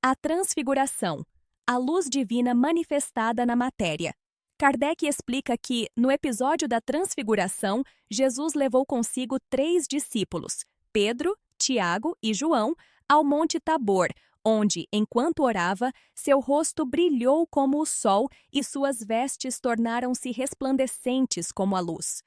A transfiguração, a luz divina manifestada na matéria. Kardec explica que, no episódio da transfiguração, Jesus levou consigo 3 discípulos, Pedro, Tiago e João, ao Monte Tabor, onde, enquanto orava, seu rosto brilhou como o sol e suas vestes tornaram-se resplandecentes como a luz.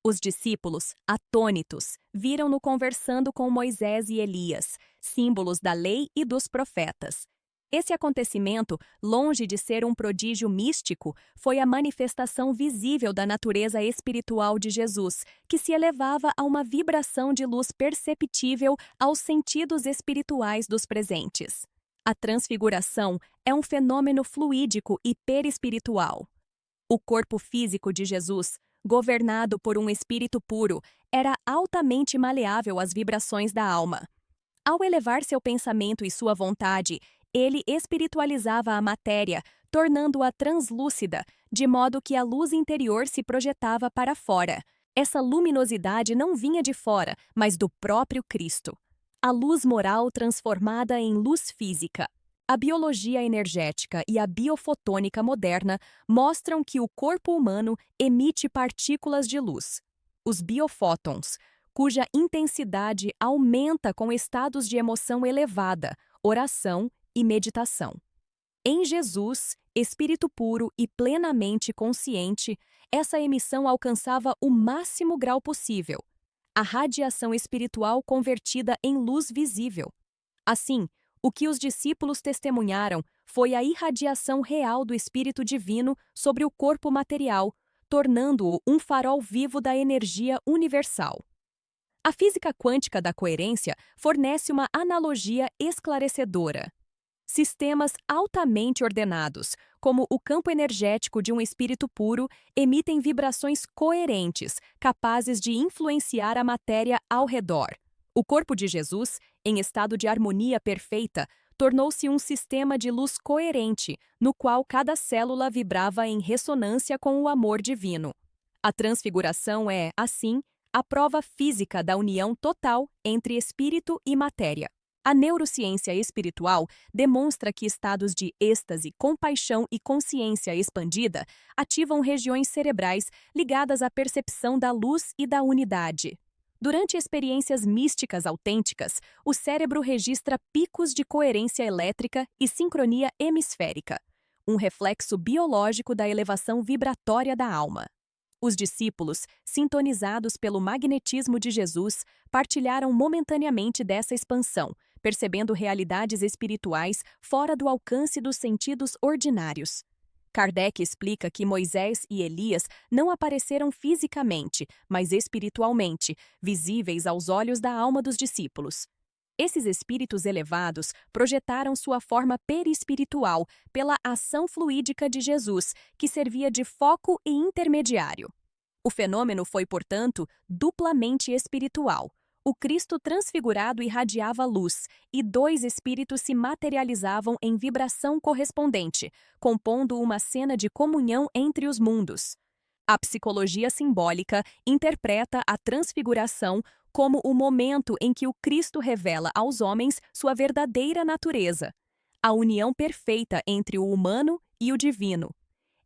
Os discípulos, atônitos, viram-no conversando com Moisés e Elias, símbolos da lei e dos profetas. Esse acontecimento, longe de ser um prodígio místico, foi a manifestação visível da natureza espiritual de Jesus, que se elevava a uma vibração de luz perceptível aos sentidos espirituais dos presentes. A transfiguração é um fenômeno fluídico e perispiritual. O corpo físico de Jesus, governado por um espírito puro, era altamente maleável às vibrações da alma. Ao elevar seu pensamento e sua vontade, ele espiritualizava a matéria, tornando-a translúcida, de modo que a luz interior se projetava para fora. Essa luminosidade não vinha de fora, mas do próprio Cristo. A luz moral transformada em luz física. A biologia energética e a biofotônica moderna mostram que o corpo humano emite partículas de luz, os biofótons, cuja intensidade aumenta com estados de emoção elevada, oração e meditação. Em Jesus, espírito puro e plenamente consciente, essa emissão alcançava o máximo grau possível, a radiação espiritual convertida em luz visível. Assim, o que os discípulos testemunharam foi a irradiação real do Espírito Divino sobre o corpo material, tornando-o um farol vivo da energia universal. A física quântica da coerência fornece uma analogia esclarecedora. Sistemas altamente ordenados, como o campo energético de um espírito puro, emitem vibrações coerentes, capazes de influenciar a matéria ao redor. O corpo de Jesus, em estado de harmonia perfeita, tornou-se um sistema de luz coerente, no qual cada célula vibrava em ressonância com o amor divino. A transfiguração é, assim, a prova física da união total entre espírito e matéria. A neurociência espiritual demonstra que estados de êxtase, compaixão e consciência expandida ativam regiões cerebrais ligadas à percepção da luz e da unidade. Durante experiências místicas autênticas, o cérebro registra picos de coerência elétrica e sincronia hemisférica, um reflexo biológico da elevação vibratória da alma. Os discípulos, sintonizados pelo magnetismo de Jesus, partilharam momentaneamente dessa expansão, percebendo realidades espirituais fora do alcance dos sentidos ordinários. Kardec explica que Moisés e Elias não apareceram fisicamente, mas espiritualmente, visíveis aos olhos da alma dos discípulos. Esses espíritos elevados projetaram sua forma perispiritual pela ação fluídica de Jesus, que servia de foco e intermediário. O fenômeno foi, portanto, duplamente espiritual. O Cristo transfigurado irradiava luz, e 2 espíritos se materializavam em vibração correspondente, compondo uma cena de comunhão entre os mundos. A psicologia simbólica interpreta a transfiguração como o momento em que o Cristo revela aos homens sua verdadeira natureza, a união perfeita entre o humano e o divino.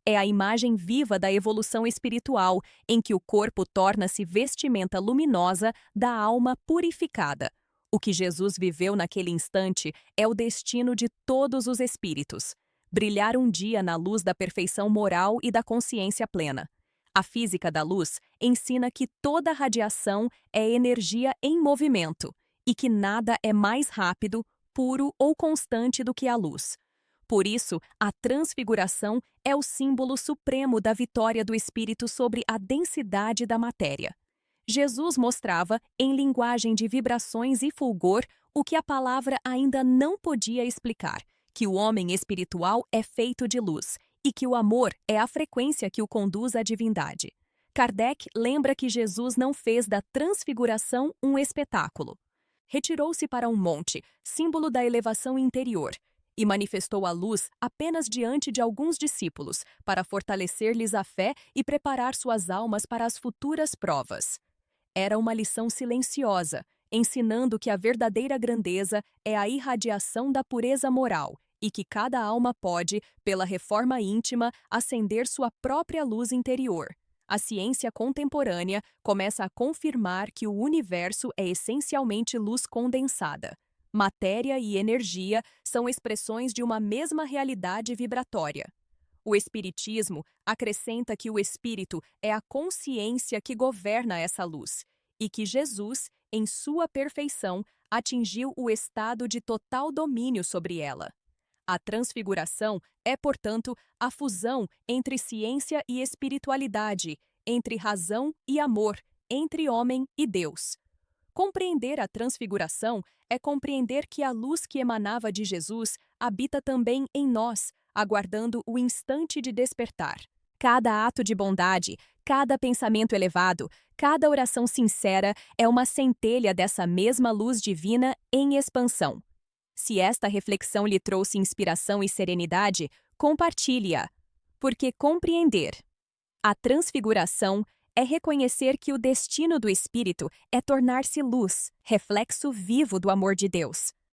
É a imagem viva da evolução espiritual, em que o corpo torna-se vestimenta luminosa da alma purificada. O que Jesus viveu naquele instante é o destino de todos os espíritos: brilhar um dia na luz da perfeição moral e da consciência plena. A física da luz ensina que toda radiação é energia em movimento e que nada é mais rápido, puro ou constante do que a luz. Por isso, a transfiguração é o símbolo supremo da vitória do espírito sobre a densidade da matéria. Jesus mostrava, em linguagem de vibrações e fulgor, o que a palavra ainda não podia explicar: que o homem espiritual é feito de luz e que o amor é a frequência que o conduz à divindade. Kardec lembra que Jesus não fez da transfiguração um espetáculo. Retirou-se para um monte, símbolo da elevação interior, e manifestou a luz apenas diante de alguns discípulos, para fortalecer-lhes a fé e preparar suas almas para as futuras provas. Era uma lição silenciosa, ensinando que a verdadeira grandeza é a irradiação da pureza moral e que cada alma pode, pela reforma íntima, acender sua própria luz interior. A ciência contemporânea começa a confirmar que o universo é essencialmente luz condensada. Matéria e energia são expressões de uma mesma realidade vibratória. O Espiritismo acrescenta que o espírito é a consciência que governa essa luz e que Jesus, em sua perfeição, atingiu o estado de total domínio sobre ela. A transfiguração é, portanto, a fusão entre ciência e espiritualidade, entre razão e amor, entre homem e Deus. Compreender a transfiguração é compreender que a luz que emanava de Jesus habita também em nós, aguardando o instante de despertar. Cada ato de bondade, cada pensamento elevado, cada oração sincera é uma centelha dessa mesma luz divina em expansão. Se esta reflexão lhe trouxe inspiração e serenidade, compartilhe-a, porque compreender a transfiguração é reconhecer que o destino do Espírito é tornar-se luz, reflexo vivo do amor de Deus.